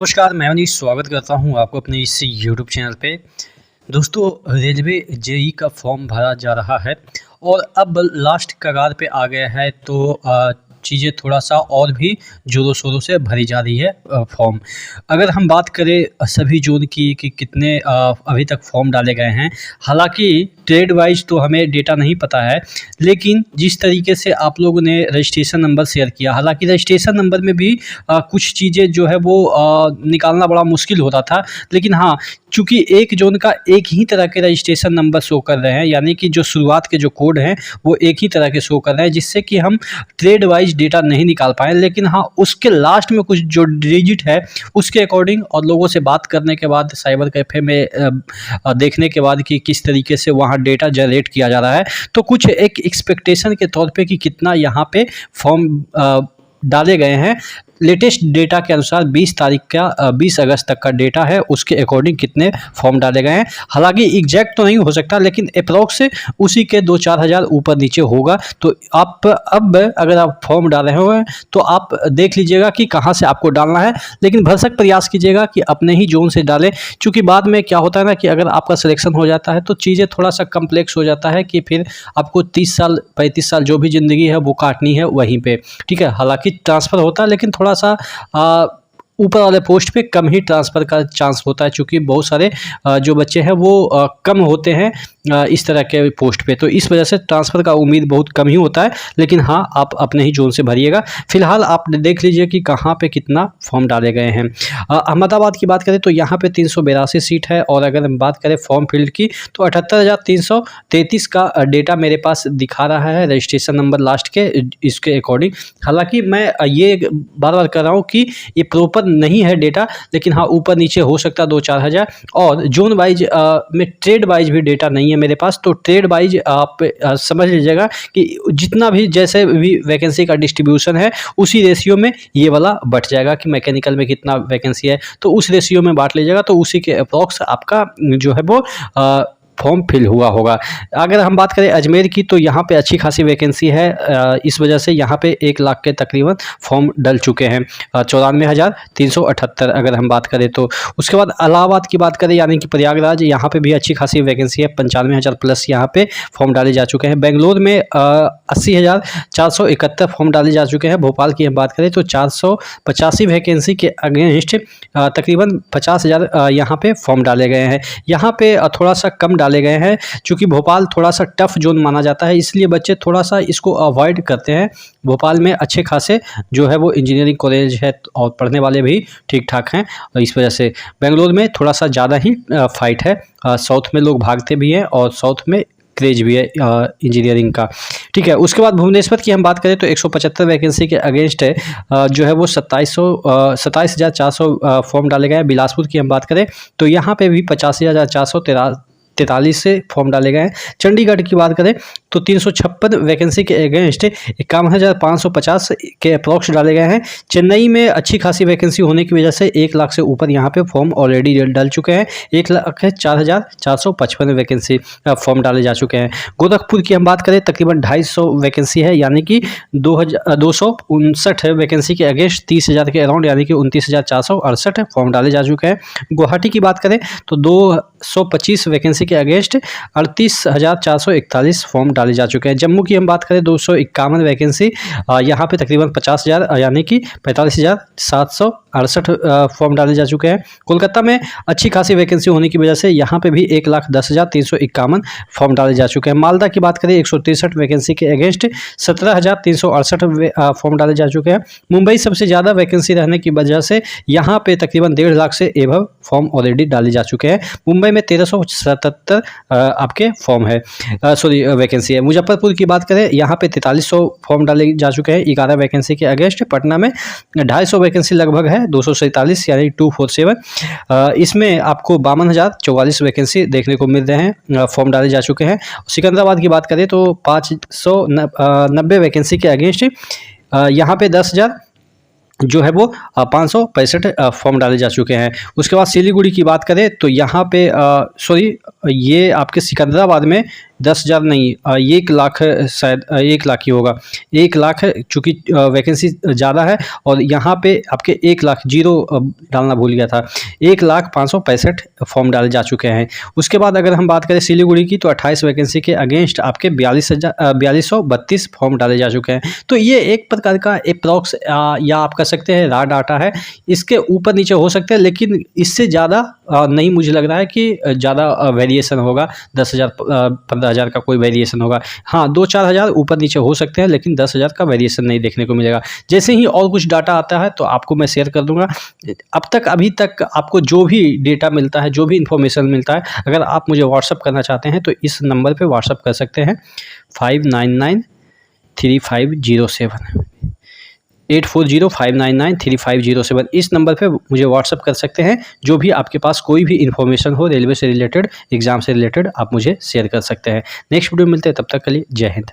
नमस्कार, मैं मनीष स्वागत करता हूं आपको अपने इस यूट्यूब चैनल पे। दोस्तों, रेलवे जेईई का फॉर्म भरा जा रहा है और अब लास्ट कगार पे आ गया है, तो चीज़ें थोड़ा-सा और भी ज़ोरों-शोरों से भरी जा रही है फॉर्म। अगर हम बात करें सभी ज़ोन की कि कितने अभी तक फॉर्म डाले गए हैं, हालाँकि ट्रेड वाइज़ तो हमें डेटा नहीं पता है, लेकिन जिस तरीके से आप लोगों ने रजिस्ट्रेशन नंबर शेयर किया, हालाँकि रजिस्ट्रेशन नंबर में भी कुछ चीज़ें जो है वो निकालना बड़ा मुश्किल होता था। लेकिन हाँ, चूँकि एक ज़ोन का एक ही तरह के रजिस्ट्रेशन नंबर शो कर रहे हैं, यानी कि जो शुरुआत के जो कोड हैं, वो एक ही तरह के शो कर रहे हैं, जिससे कि हम ट्रेड वाइज़ डेटा नहीं निकाल पाएँ। लेकिन हाँ, उसके लास्ट में कुछ जो डिजिट है, उसके अकॉर्डिंग और लोगों से बात करने के बाद, साइबर कैफ़े में देखने के बाद कि किस तरीके से वहाँ डेटा जनरेट किया जा रहा है, तो कुछ एक एक्सपेक्टेशन के तौर पे कि कितना यहाँ पे फॉर्म डाले गए हैं। लेटेस्ट डेटा के अनुसार 20 तारीख का 20 अगस्त तक का डेटा है, उसके अकॉर्डिंग कितने फॉर्म डाले गए हैं। हालाँकि एग्जैक्ट तो नहीं हो सकता, लेकिन अप्रॉक्स उसी के 2-4 हज़ार ऊपर नीचे होगा। तो आप अब अगर आप फॉर्म डाल रहे हो तो आप देख लीजिएगा कि कहाँ से आपको डालना है, लेकिन भरसक प्रयास कीजिएगा कि अपने ही ज़ोन से डालें। चूँकि बाद में क्या होता है ना कि अगर आपका सिलेक्शन हो जाता है तो चीज़ें थोड़ा-सा कॉम्प्लेक्स हो जाता है कि फिर आपको 30 साल 35 साल जो भी ज़िंदगी है वो काटनी है वहीं पे, ठीक है। हालाँकि ट्रांसफ़र होता है, लेकिन थोड़ा-सा ऊपर वाले पोस्ट पे कम ही ट्रांसफ़र का चांस होता है, चूँकि बहुत सारे जो बच्चे हैं वो कम होते हैं इस तरह के पोस्ट पे, तो इस वजह से ट्रांसफ़र का उम्मीद बहुत कम ही होता है। लेकिन हाँ, आप अपने ही ज़ोन से भरिएगा। फ़िलहाल आप देख लीजिए कि कहाँ पे कितना फॉर्म डाले गए हैं। अहमदाबाद की बात करें तो यहाँ पे 382 सीट है, और अगर हम बात करें फॉर्म फिल्ड की तो 78,333 का डेटा मेरे पास दिखा रहा है रजिस्ट्रेशन नंबर लास्ट के इसके अकॉर्डिंग। हालाँकि मैं ये बार-बार कर रहा हूँ कि ये प्रॉपर नहीं है डेटा, लेकिन हाँ, ऊपर नीचे हो सकता है 2-4 हज़ार। और ज़ोन वाइज़ में ट्रेड वाइज़ भी डेटा नहीं है मेरे पास, तो ट्रेड वाइज़ आप समझ लीजिएगा कि जितना भी जैसे भी वैकेंसी का डिस्ट्रीब्यूशन है, उसी रेशियो में ये वाला बँट जाएगा कि मैकेनिकल में कितना वैकेंसी है, तो उस रेशियो में बाँट लीजिएगा, तो उसी के अप्रॉक्स आपका जो है वो फॉर्म फिल हुआ होगा। अगर हम बात करें अजमेर की तो यहाँ पे अच्छी खासी वैकेंसी है, इस वजह से यहाँ पे 1 लाख के तकरीबन फॉर्म डल चुके हैं। 94,378 अगर हम बात करें तो। उसके बाद इलाहाबाद की बात करें यानी कि प्रयागराज, यहाँ पे भी अच्छी खासी वैकेंसी है, 95,000 प्लस यहाँ पे फॉर्म डाले जा चुके हैं। बेंगलोर में 80,471 फॉर्म डाले जा चुके हैं। भोपाल की हम बात करें तो 485 वैकेंसी के अगेंस्ट तकरीबन 50,000 यहाँ पे फॉर्म डाले गए हैं। यहाँ पे थोड़ा सा कम डाले गए हैं, चूँकि भोपाल थोड़ा-सा टफ ज़ोन माना जाता है, इसलिए बच्चे थोड़ा-सा इसको अवॉइड करते हैं। भोपाल में अच्छे खासे जो है वो इंजीनियरिंग कॉलेज है और पढ़ने वाले भी ठीक-ठाक हैं, और इस वजह से बेंगलोर में थोड़ा-सा ज़्यादा ही फाइट है। साउथ में लोग भागते भी हैं और साउथ में क्रेज भी है इंजीनियरिंग का, ठीक है। उसके बाद भुवनेश्वर की हम बात करें तो 175 वैकेंसी के अगेंस्ट है जो है वो 27,400 फॉर्म डाले गए हैं। बिलासपुर की हम बात करें तो यहाँ पे भी 85,443 से फॉर्म डाले गए हैं। चंडीगढ़ की बात करें तो 356 वैकेंसी के अगेंस्ट 51,550 के अप्रॉक्स डाले गए हैं। चेन्नई में अच्छी खासी वैकेंसी होने की वजह से 1 लाख से ऊपर यहाँ पे फॉर्म ऑलरेडी डल चुके हैं। 1,04,455 वैकेंसी फॉर्म डाले जा चुके हैं। गोरखपुर की हम बात करें तकरीबन 250 वैकेंसी है, यानी कि 259 वैकेंसी के अगेंस्ट 30,000 के अराउंड, यानी कि 29,468 फॉर्म डाले जा चुके हैं। गुवाहाटी की बात करें तो 225 वैकेंसी के अगेंस्ट 38,441 फॉर्म डाले जा चुके हैं। जम्मू की हम बात करें 251 वैकेंसी, यहाँ पे तकरीबन 50,000 यानी कि 45,768 फॉर्म डाले जा चुके हैं। कोलकाता में अच्छी खासी वैकेंसी होने की वजह से यहाँ पे भी 1,10,351 फॉर्म डाले जा चुके हैं। मालदा की बात करें 163 वैकेंसी के अगेंस्ट 17,368 फॉर्म डाले जा चुके हैं। मुंबई सबसे ज़्यादा वैकेंसी रहने की वजह से यहाँ पे तकरीबन 1.5 लाख से एबव फॉर्म ऑलरेडी डाले जा चुके हैं। मुंबई में 1377 आपके फॉर्म है, वैकेंसी है। मुजफ्फरपुर की बात करें यहाँ पे 4300 फॉर्म डाले जा चुके हैं 11 वैकेंसी के अगेंस्ट। पटना में 250 वैकेंसी लगभग है, 247 यानी 247। इसमें आपको 52,044 वैकेंसी देखने को मिल रहे हैं, फॉर्म डाले जा चुके हैं। सिकंदराबाद की बात करें तो 590 वैकेंसी के अगेंस्ट यहाँ पे 10,000 जो है वो 565 फॉर्म डाले जा चुके हैं। उसके बाद सिलीगुड़ी की बात करें तो यहाँ पे ये आपके सिकंदराबाद में 10,000 नहीं, 1 लाख शायद 1 लाख ही होगा। 1 लाख चूँकि वैकेंसी ज़्यादा है और यहाँ पे आपके 1 लाख जीरो डालना भूल गया था, 1,05,65 फॉर्म डाले जा चुके हैं। उसके बाद अगर हम बात करें सिलीगुड़ी की, तो 28 वैकेंसी के अगेंस्ट आपके 4232 फॉर्म डाले जा चुके हैं। तो ये एक प्रकार का अप्रॉक्स या आप कह सकते हैं रॉ डाटा है। इसके ऊपर नीचे हो सकते हैं, लेकिन इससे ज़्यादा नहीं मुझे लग रहा है कि ज़्यादा वेरिएशन होगा। 10,000 15,000 का कोई वेरिएशन होगा। हाँ, 2-4 हज़ार ऊपर नीचे हो सकते हैं, लेकिन 10,000 का वेरिएशन नहीं देखने को मिलेगा। जैसे ही और कुछ डाटा आता है तो आपको मैं शेयर कर दूंगा। अभी तक आपको जो भी डेटा मिलता है, जो भी इन्फॉर्मेशन मिलता है, अगर आप मुझे व्हाट्सअप करना चाहते हैं तो इस नंबर पे व्हाट्सअप कर सकते हैं 5993507 8405993507। इस नंबर पे मुझे व्हाट्सअप कर सकते हैं। जो भी आपके पास कोई भी इन्फॉर्मेशन हो रेलवे से रिलेटेड, एग्ज़ाम से रिलेटेड, आप मुझे शेयर कर सकते हैं। नेक्स्ट वीडियो में मिलते हैं, तब तक के लिए जय हिंद।